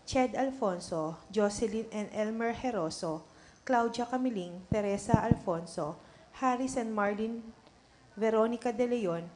Ched Alfonso, Jocelyn and Elmer Heroso, Claudia Camiling, Teresa Alfonso, Harris and Marlene Veronica De Leon,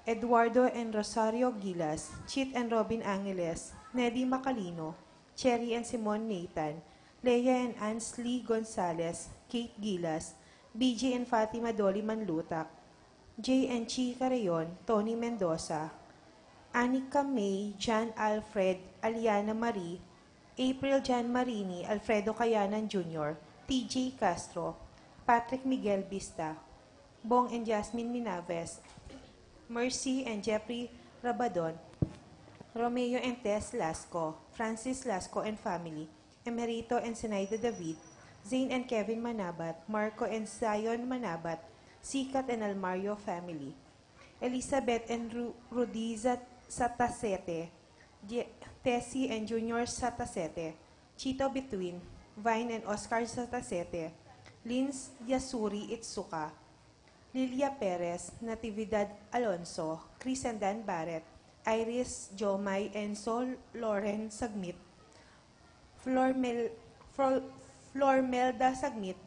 Eduardo and Rosario Gilas, Chit and Robin Angeles, Neddy Macalino, Cherry and Simon Nathan, Leia and Ansley Gonzalez, Kate Gilas, BJ and Fatima Dolly Manlutak, J and Chi Carayon, Tony Mendoza, Anika May, John Alfred, Aliana Marie, April Jan Marini, Alfredo Cayanan Jr., TJ Castro, Patrick Miguel Vista, Bong and Jasmine Minaves, Mercy and Jeffrey Rabadon, Romeo and Tess Lasco, Francis Lasco and family, Emerito and Zenaida David, Zane and Kevin Manabat, Marco and Zion Manabat, Sikat and Almario family, Elizabeth and Rudiza Satasete, Tessie and Junior Satasete, Chito Between, Vine and Oscar Satasete, Lins Yasuri Itsuka, Lilia Perez, Natividad Alonso, Chris and Dan Barrett, Iris Jomay and Sol Lauren Sagmit, Flormelda Sagmit,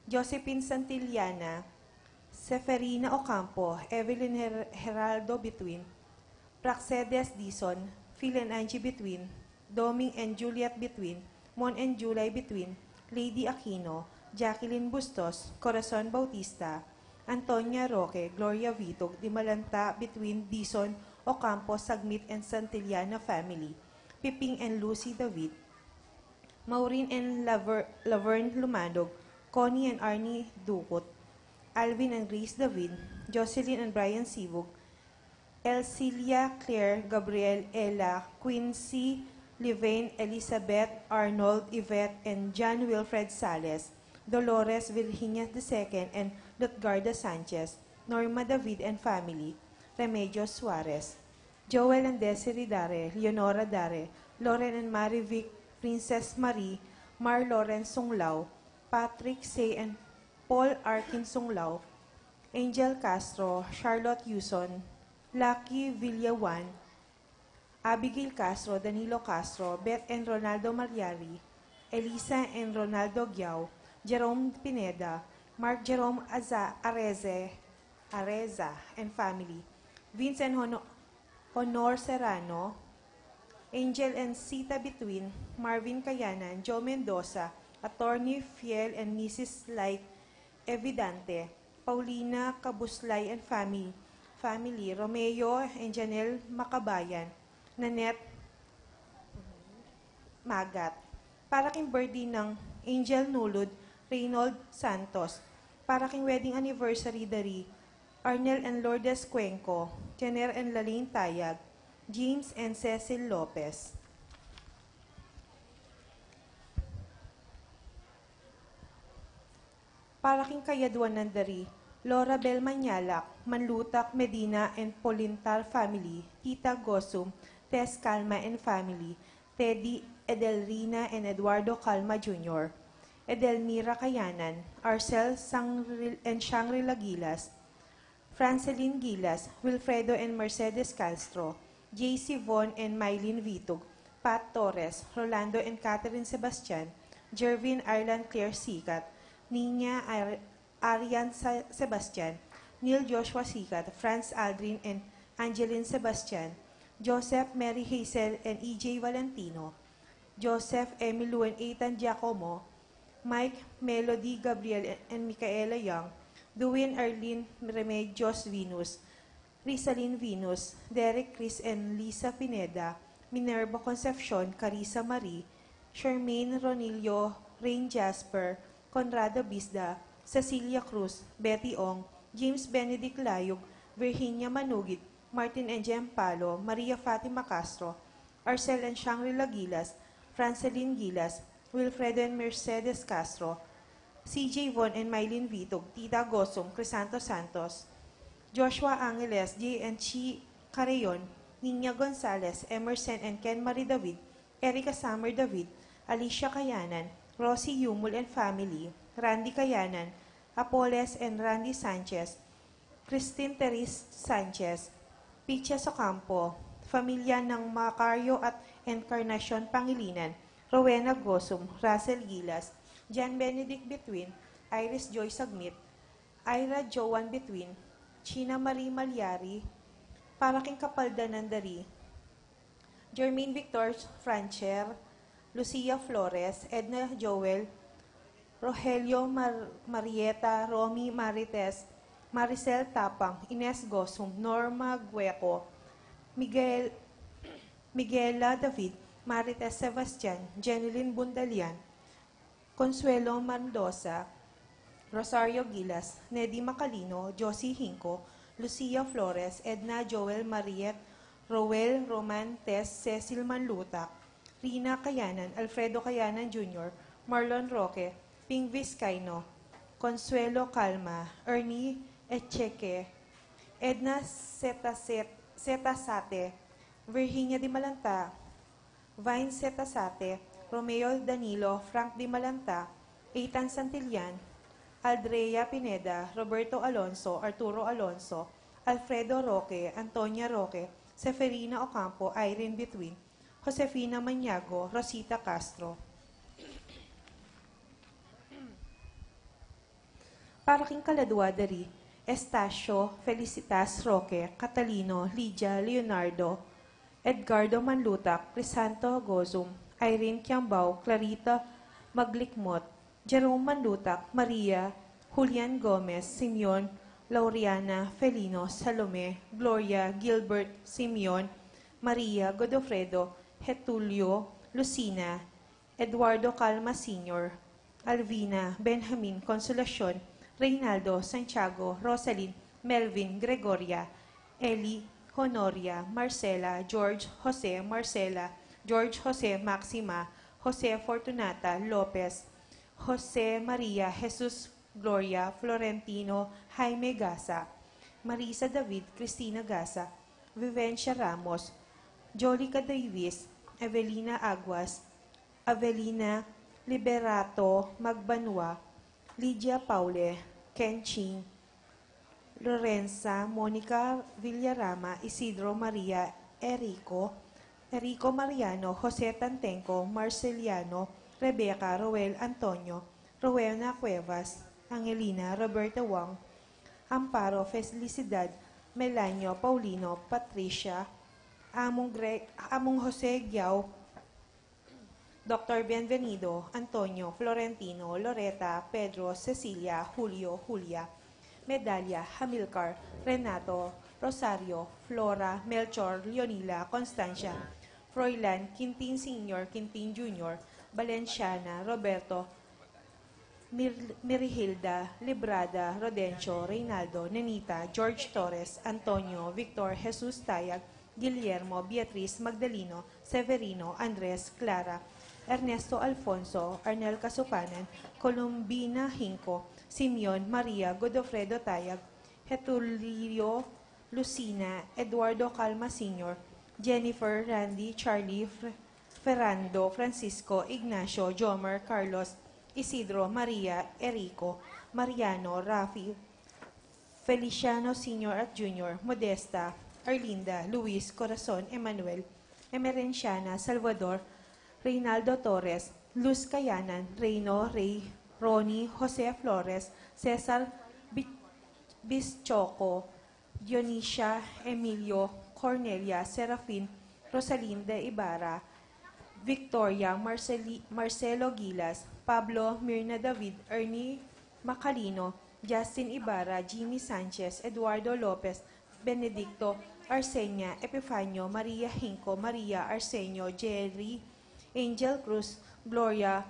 Josephine Santillana, Seferina Ocampo, Evelyn Heraldo Between, Praxedes Dison, Phil and Angie Between, Doming and Juliet Between, Mon and July Between, Lady Aquino, Jacqueline Bustos, Corazon Bautista, Antonia Roque, Gloria Vitog, Dimalanta Between Dison, Ocampo, Sagmit and Santillana family, Piping and Lucy David, Maureen and Laverne Lumanog, Connie and Arnie Ducot, Alvin and Grace David, Jocelyn and Brian Sivog, Elcilia Claire, Gabriel, Ella, Quincy, Livaine, Elizabeth, Arnold, Yvette, and John Wilfred Sales, Dolores Virginia II and Lutgarda Sanchez, Norma David and family, Remedios Suarez, Joel and Desiree Dare, Leonora Dare, Lauren and Mary Vic, Princess Marie, Mar Lawrence Sunglao, Patrick Say and Paul Arkin Sunglao, Angel Castro, Charlotte Yuson, Lucky Villawan, Abigail Castro, Danilo Castro, Beth and Ronaldo Mariari, Elisa and Ronaldo Giao, Jerome Pineda, Mark Jerome Areza and family, Vince and Honor Serrano, Angel and Sita Between, Marvin Cayanan, Joe Mendoza, Attorney Fiel and Mrs. Light Evidante, Paulina Kabuslay and family, Romeo and Janelle Makabayan, Nanette Magat. Para king birthday ng Angel Nulud, Reynold Santos. Para king wedding anniversary dari, Arnel and Lourdes Cuenco, Jenner and Lalaine Tayag, James and Cecil Lopez. Para king kayaduan ng dari, Laura Bel Manyalak, Manlutak, Medina and Polintar family, Tita Gosum, Tess Calma and family, Teddy Edelrina and Eduardo Calma Jr., Edelmira Cayanan, Arcel and Shangri-La Gilas, Franceline Gilas, Wilfredo and Mercedes Castro, JC Von and Mylene Vitog, Pat Torres, Rolando and Catherine Sebastian, Jervin Ireland Claire Sikat, Nina Arian Sebastian, Neil Joshua Sikat, Franz Aldrin and Angeline Sebastian, Joseph Mary Hazel and EJ Valentino, Joseph Emilu and Ethan Giacomo, Mike Melody Gabriel and Micaela Young, Duwin Arlene Remedios Venus, Rizalyn Venus, Derek Chris and Lisa Pineda, Minerva Concepcion, Carissa Marie, Charmaine Ronilio, Rain Jasper, Conrado Bisda, Cecilia Cruz, Betty Ong, James Benedict Layog, Virginia Manugit, Martin and Jem Palo, Maria Fatima Castro, Arcel and Shangri-La Gilas, Franceline Gilas, Wilfredo and Mercedes Castro, CJ Von and Mylene Vitog, Tita Gosong, Crisanto Santos, Joshua Angeles, J and Chi Carayon, Nina Gonzalez, Emerson and Ken Marie David, Erica Summer David, Alicia Cayanan, Rosie Yumul and family, Randy Cayanan, Apoles and Randy Sanchez, Christine Therese Sanchez, Picha Socampo, Pamilya ng Macario at Encarnacion Pangilinan, Rowena Gosum, Russell Gilas, John Benedict Between, Iris Joy Sagnit, Ira Joan Between, China Marie Malyari, Paraking Kapalda Nandari, Jermaine Victor Francher, Lucia Flores, Edna Joel, Rogelio Marieta, Romy Marites, Maricel Tapang, Ines Gosum, Norma Gueco, Miguela David, Marites Sebastian, Jeneline Bundalian, Consuelo Mendoza, Rosario Gilas, Nedy Macalino, Josie Hinco, Lucia Flores, Edna Joel Mariet, Roel Roman Tess, Cecil Manlutak, Rina Cayanan, Alfredo Cayanan Jr., Marlon Roque, Ping Vizcaino, Consuelo Calma, Ernie Echeque, Edna Zetasate, Virginia Di Malanta, Vine Zetasate, Romeo Danilo, Frank Di Malanta, Ethan Santillan, Aldrea Pineda, Roberto Alonso, Arturo Alonso, Alfredo Roque, Antonia Roque, Seferina Ocampo, Irene Between, Josefina Maniago, Rosita Castro. Paraking Kaladwa Dari, Estacio Felicitas Roque, Catalino, Lydia Leonardo, Edgardo Manlutak, Crisanto Gozum, Irene Kiambao, Clarita Maglikmot, Jerome Manlutak, Maria, Julian Gomez, Simeon, Laureana, Felino, Salome, Gloria, Gilbert, Simeon, Maria, Godofredo, Getulio, Lucina, Eduardo Calma Sr., Alvina, Benjamin, Consolacion, Reynaldo, Santiago, Rosalyn, Melvin, Gregoria, Eli, Honoria, Marcela, George, Jose, Marcela, George Jose, Maxima, Jose Fortunata, Lopez, Jose Maria, Jesus Gloria, Florentino, Jaime Gasa, Marisa David, Cristina Gasa, Vivencia Ramos, Jolica Davis, Evelina Aguas, Avelina Liberato Magbanua, Lydia Paule, Ken Ching, Lorenza, Monica Villarama, Isidro Maria Erico, Erico Mariano, Jose Tantenco, Marceliano, Rebecca, Roel Antonio, Rowena Cuevas, Angelina, Roberta Wang, Amparo, Felicidad, Melanio, Paulino, Patricia, Among Jose Giao, Dr. Bienvenido, Antonio, Florentino, Loreta, Pedro, Cecilia, Julio, Julia, Medalia, Hamilcar, Renato, Rosario, Flora, Melchor, Leonila, Constancia, Froilan, Quintin Sr., Quintin Jr., Valenciana, Roberto, Mirihilda, Librada, Rodencio, Reynaldo, Nenita, George Torres, Antonio, Victor, Jesus Tayag, Guillermo, Beatriz, Magdaleno, Severino, Andres, Clara, Ernesto Alfonso, Arnel Casupanan, Columbina Hinco, Simeon, Maria, Godofredo Tayag, Getulio, Lucina, Eduardo Calma Sr., Jennifer, Randy, Charlie, Ferrando, Francisco, Ignacio, Jomer, Carlos, Isidro, Maria, Erico, Mariano, Rafi, Feliciano Sr. at Jr., Modesta, Arlinda, Luis, Corazon, Emmanuel, Emerenciana, Salvador, Reynaldo Torres, Luz Cayanan, Reyno, Rey, Ronnie, Jose Flores, Cesar Bischoco, Dionisia, Emilio, Cornelia, Serafin, Rosalinda Ibarra, Victoria, Marcelo Gilas, Pablo, Mirna David, Ernie Macalino, Justin Ibarra, Jimmy Sanchez, Eduardo Lopez, Benedicto, Arsenia, Epifanio, Maria Hinco, Maria Arsenio, Jerry, Angel Cruz, Gloria,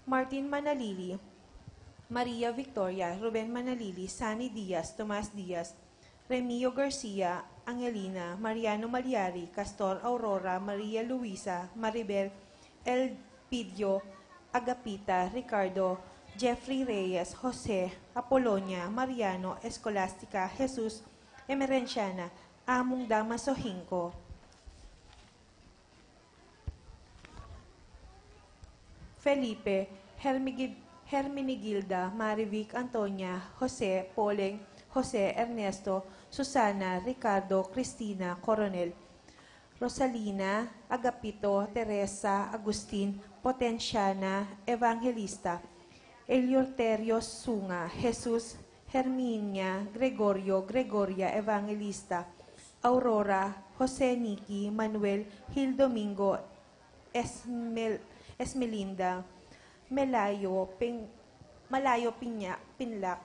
Martin Manalili, Maria Victoria, Ruben Manalili, Sunny Diaz, Tomas Diaz, Remio Garcia, Angelina, Mariano Malyari, Castor Aurora, Maria Luisa, Maribel Elpidio, Agapita, Ricardo, Jeffrey Reyes, Jose, Apolonia, Mariano, Escolástica, Jesus, Emerenciana, Among Damaso Hinco, Felipe, Hermenegilda, Marivic, Antonia, Jose, Poleng, Jose, Ernesto, Susana, Ricardo, Cristina, Coronel, Rosalina, Agapito, Teresa, Agustin, Potenciana, Evangelista, Eleuterio Sunga, Jesus, Herminia, Gregorio, Gregoria, Evangelista, Aurora, Jose Niki, Manuel, Gil Domingo, Esmelinda, Malayo Pinlac,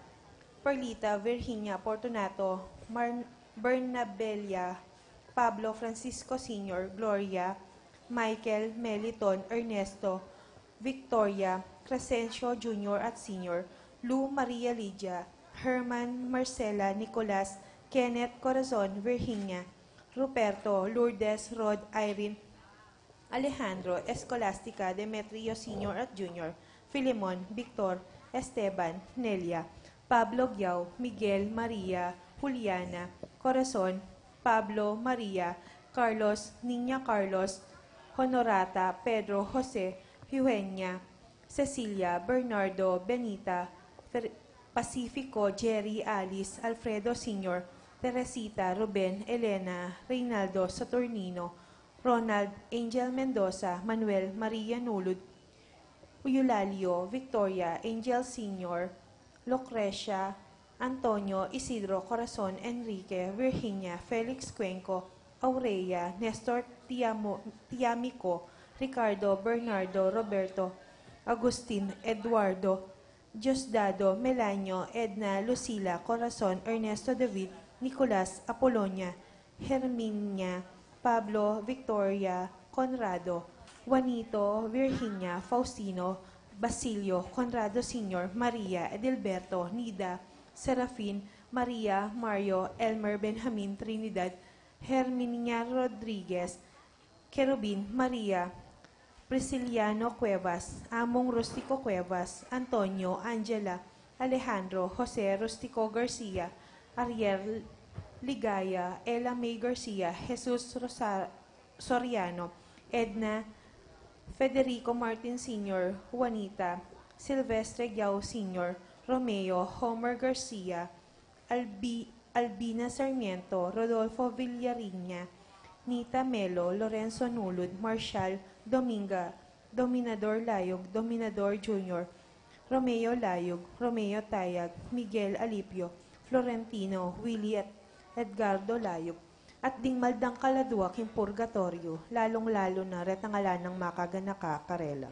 Perlita, Virginia, Fortunato, Bernabella, Pablo, Francisco Sr., Gloria, Michael, Meliton, Ernesto, Victoria, Crescencio Jr. at Sr., Lou Maria Lydia, Herman, Marcela, Nicolas, Kenneth, Corazon, Virginia, Ruperto, Lourdes, Rod, Irene, Alejandro, Escolastica, Demetrio Sr. at Jr., Filemon, Victor, Esteban, Nelia, Pablo Giao, Miguel, Maria, Juliana, Corazon, Pablo, Maria, Carlos, Niña Carlos, Honorata, Pedro, Jose, Eugenia, Cecilia, Bernardo, Benita, Pacifico, Jerry, Alice, Alfredo Sr., Teresita, Ruben, Elena, Reynaldo, Saturnino, Ronald, Angel Mendoza, Manuel, Maria Nulud, Eulalio, Victoria, Angel Sr., Lucrecia, Antonio, Isidro, Corazon, Enrique, Virginia, Felix Cuenco, Aurea, Nestor Tiamico, Ricardo, Bernardo, Roberto, Agustin, Eduardo, Diosdado, Melanio, Edna, Lucila, Corazon, Ernesto David, Nicolas, Apolonia, Herminia, Pablo, Victoria, Conrado, Juanito, Virginia, Faustino, Basilio, Conrado Sr., Maria, Edelberto, Nida, Serafin, Maria, Mario, Elmer, Benjamin, Trinidad, Herminia Rodriguez, Kerubin, Maria, Prisciliano Cuevas, Among Rustico Cuevas, Antonio, Angela, Alejandro, Jose Rustico Garcia, Ariel Ligaya, Ella May Garcia, Jesus Soriano, Edna, Federico Martin Sr., Juanita, Silvestre Giao Sr., Romeo, Homer Garcia, Albina Sarmiento, Rodolfo Villariña, Nita Melo, Lorenzo Nulud, Marshall, Dominga, Dominador Layog, Dominador Jr., Romeo Layog, Romeo Tayag, Miguel Alipio, Florentino, Willie at Edgardo Layog, at dingmaldang kaladuak yung purgatorio, lalong-lalo na retangalan ng makaganaka, Karela.